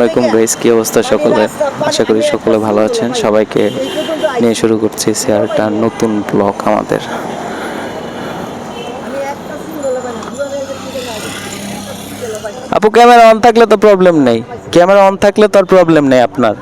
আলাইকুম গাইস, কি অবস্থা সকলের? আশা করি সকলে ভালো আছেন। সবাইকে নিয়ে শুরু করছি শেয়ারটা নতুন ব্লগ আমাদের। আপু ক্যামেরা অন থাকলে তো প্রবলেম নেই, ক্যামেরা অন থাকলে তো আর প্রবলেম নেই আপনার।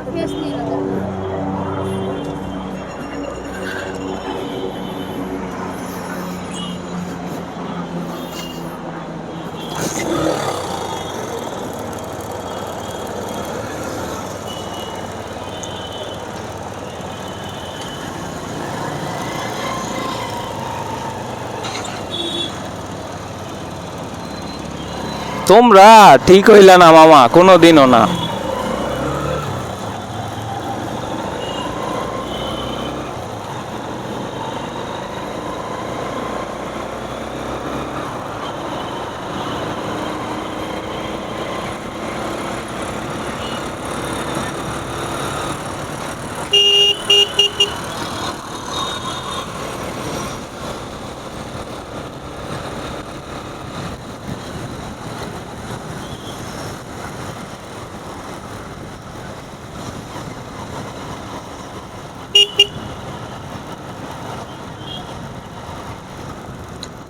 তোমরা ঠিক হইলা না মামা, কোনোদিনও না।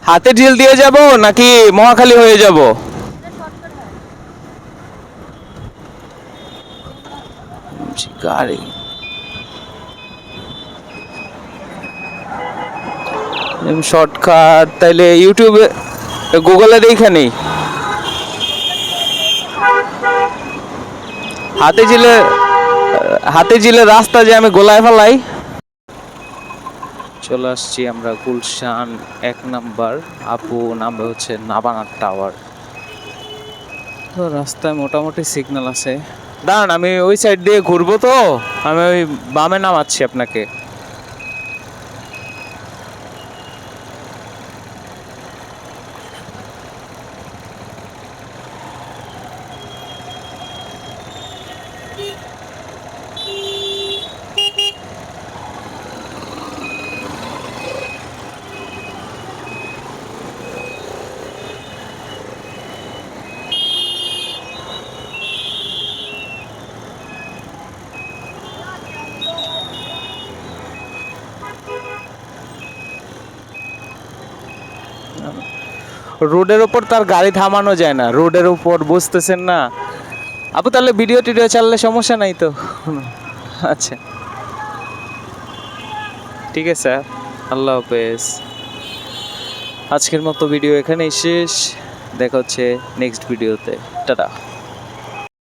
হাতে ঢিল দিয়ে যাব নাকি মহাখালী হয়ে যাব? গাড়ি শর্টকাট তাইলে ইউটিউবে গুগলে দেখা নেই। হাতে জিলে রাস্তা যে আমি গোলায় ফেলাই। চলে আসছি আমরা গুলশান 1 নাম্বার। আপু নামে হচ্ছে নাবানা টাওয়ার। তো রাস্তায় মোটামুটি সিগন্যাল আছে। দাঁড়ান, আমি ওই সাইড দিয়ে ঘুরবো, তো আমি ওই বামে নামাচ্ছি আপনাকে। রোডের উপর তার গাড়ি থামানো যায় না, রোডের উপর, বুঝতেছেন না আপু? তাহলে ভিডিও টিডিও চাললে সমস্যা নাই তো? আচ্ছা ঠিক আছে, আল্লাহ হাফেজ। আজকের মতো ভিডিও এখানেই শেষ, দেখা হচ্ছে নেক্সট ভিডিওতে। টাটা।